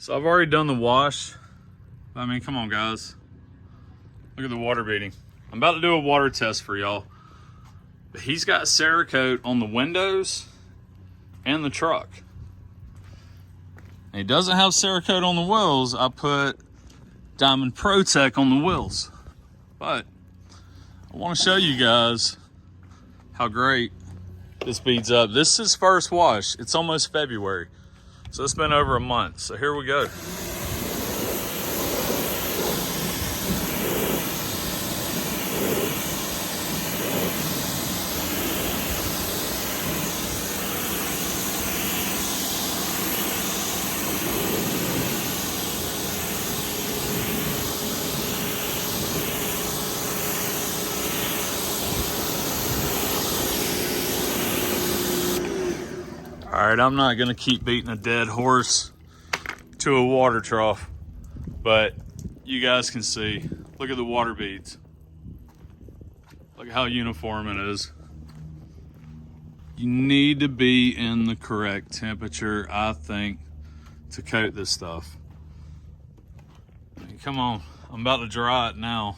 So I've already done the wash. I mean, come on guys. Look at the water beading. I'm about to do a water test for y'all. But he's got CERAKOTE on the windows and the truck. And he doesn't have CERAKOTE on the wheels. I put Diamond Protec on the wheels. But I want to show you guys how great this beads up. This is his first wash. It's almost February. So it's been over a month. So here we go. All right, I'm not gonna keep beating a dead horse to a water trough, but you guys can see, look at the water beads. Look at how uniform it is. You need to be in the correct temperature, I think, to coat this stuff. I mean, come on, I'm about to dry it now,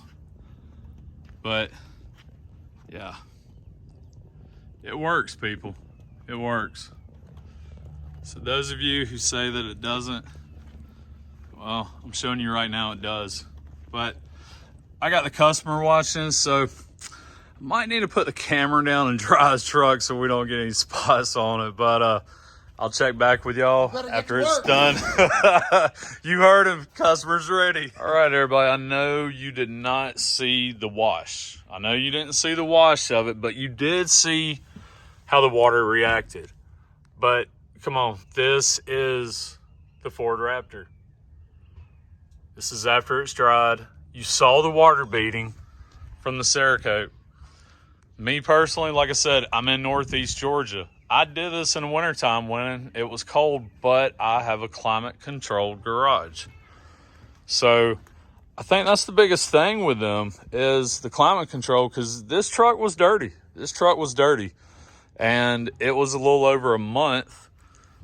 but yeah, it works, people, it works. So those of you who say that it doesn't, well, I'm showing you right now it does. But I got the customer watching, so I might need to put the camera down and dry his truck so we don't get any spots on it. But I'll check back with y'all after it's done. You heard him, customer's ready. All right, everybody, I know you did not see the wash. I know you didn't see the wash of it, but you did see how the water reacted. But come on, this is the Ford Raptor. This is after it's dried. You saw the water beading from the CERAKOTE. Me personally, like I said, I'm in Northeast Georgia. I did this in the wintertime when it was cold, but I have a climate-controlled garage. So I think that's the biggest thing with them is the climate control, because this truck was dirty. This truck was dirty. And it was a little over a month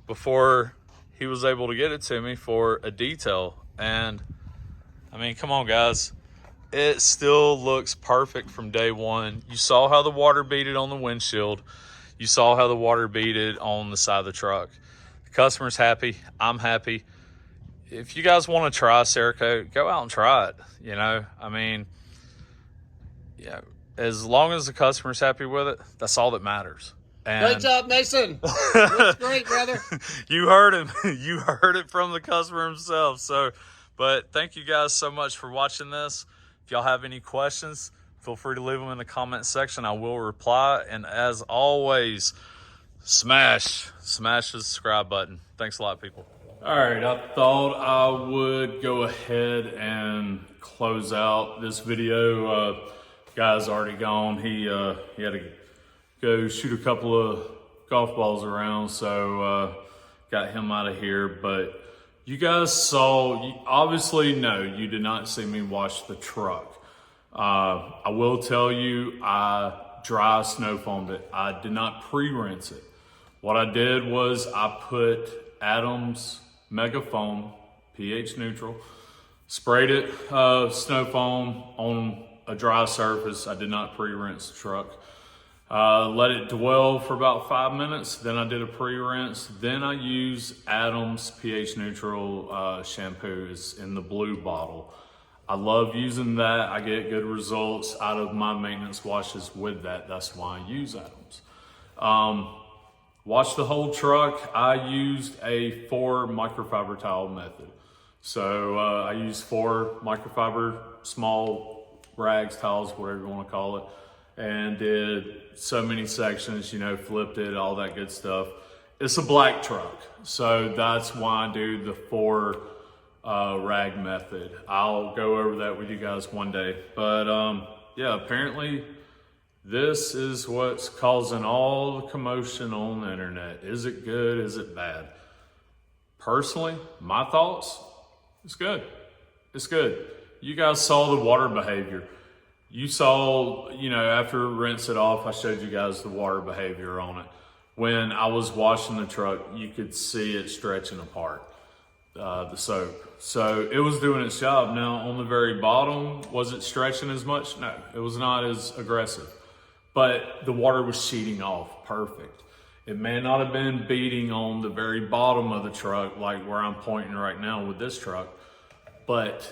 before he was able to get it to me for a detail. And I mean, come on guys, it still looks perfect from day one. You saw how the water beaded on the windshield. You saw how the water beaded on the side of the truck. The customer's happy, I'm happy. If you guys want to try CERAKOTE, go out and try it. You know, I mean, yeah, as long as the customer's happy with it, that's all that matters. And great job, Mason. Looks great, brother. You heard him. You heard it from the customer himself. So, but thank you guys so much for watching this. If y'all have any questions, feel free to leave them in the comment section. I will reply. And as always, smash the subscribe button. Thanks a lot, people. All right, I thought I would go ahead and close out this video. Guy's already gone. He had to go shoot a couple of golf balls around, so got him out of here. But you guys saw, obviously, no, you did not see me wash the truck. I will tell you, I dry snow foamed it. I did not pre-rinse it. What I did was I put Adams Mega Foam, pH neutral, sprayed it snow foam on a dry surface. I did not pre-rinse the truck. Let it dwell for about 5 minutes. Then I did a pre-rinse. Then I used Adams pH neutral shampoo. It's in the blue bottle. I love using that. I get good results out of my maintenance washes with that. That's why I use Adams. Wash the whole truck. I used a 4 microfiber towel method. So I used 4 microfiber small rags, towels, whatever you want to call it, and did so many sections, you know, flipped it, all that good stuff. It's a black truck, so that's why I do the 4 rag method. I'll go over that with you guys one day. But yeah, apparently this is what's causing all the commotion on the internet. Is it good? Is it bad? Personally, my thoughts, it's good. It's good. You guys saw the water behavior. You saw, you know, after rinse it off, I showed you guys the water behavior on it. When I was washing the truck, you could see it stretching apart. the soap. So it was doing its job. Now on the very bottom, was it stretching as much? No, it was not as aggressive, but the water was sheeting off perfect. It may not have been beating on the very bottom of the truck, like where I'm pointing right now with this truck, but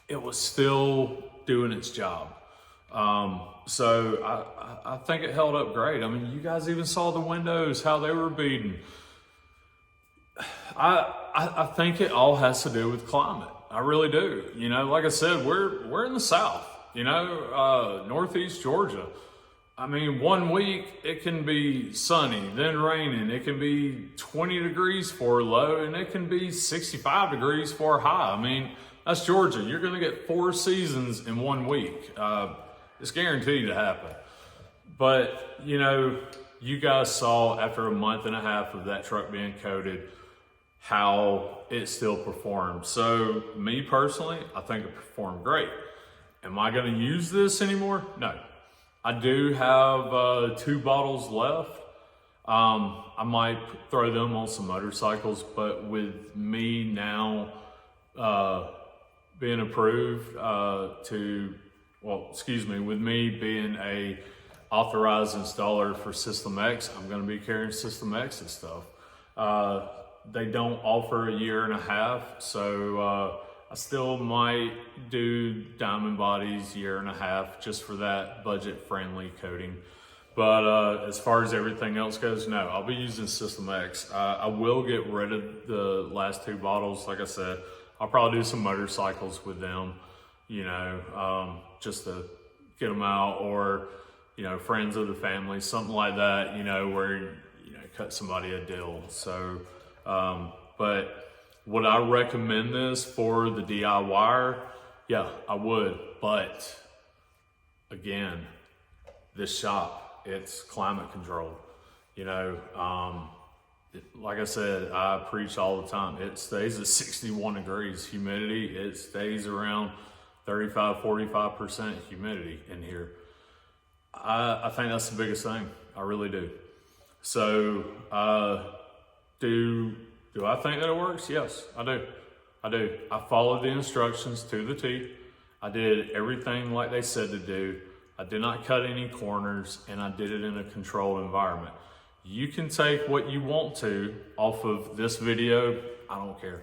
it was still doing its job. So I think it held up great. I mean, you guys even saw the windows, how they were beating. I think it all has to do with climate. I really do. You know, like I said, we're in the South, you know, Northeast Georgia. I mean, one week it can be sunny, then raining. It can be 20 degrees for a low, and it can be 65 degrees for a high. I mean, that's Georgia. You're going to get 4 seasons in 1 week. It's guaranteed to happen. But, you know, you guys saw after a month and a half of that truck being coated how it still performed. So me personally, I think it performed great. Am I going to use this anymore? No. I do have 2 bottles left. I might throw them on some motorcycles, but with me now being approved with me being a authorized installer for System X, I'm going to be carrying System X and stuff. They don't offer a 1.5 years, so I still might do diamond bodies 1.5 years just for that budget-friendly coating. But as far as everything else goes, no, I'll be using System X. I will get rid of the last 2 bottles. Like I said, I'll probably do some motorcycles with them, you know, just to get them out, or, you know, friends of the family, something like that, you know, where, you know, cut somebody a deal. So, but would I recommend this for the DIYer? Yeah, I would. But again, this shop, it's climate controlled. You know, like I said, I preach all the time. It stays at 61 degrees humidity. It stays around 35-45% humidity in here. I think that's the biggest thing. I really do. So, do I think that it works? Yes, I do. I do. I followed the instructions to the T. I did everything like they said to do. I did not cut any corners, and I did it in a controlled environment. You can take what you want to off of this video. I don't care.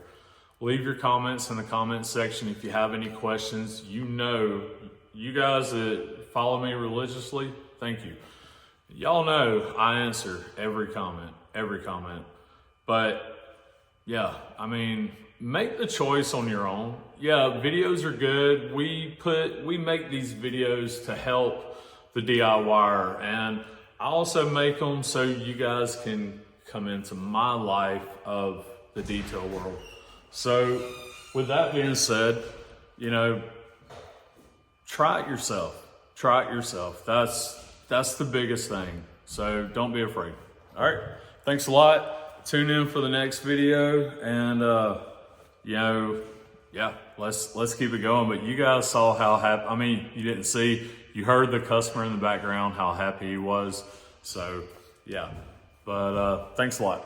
Leave your comments in the comment section if you have any questions. You know, you guys that follow me religiously, thank you. Y'all know I answer every comment. But yeah, I mean, make the choice on your own. Yeah, videos are good. We make these videos to help the DIYer, and I also make them so you guys can come into my life of the detail world. So with that being said, you know, try it yourself. That's the biggest thing. So don't be afraid. All right. Thanks a lot. Tune in for the next video, and you know, yeah, let's keep it going. But you guys saw how happy, I mean, you didn't see, you heard the customer in the background, how happy he was. So yeah, but thanks a lot.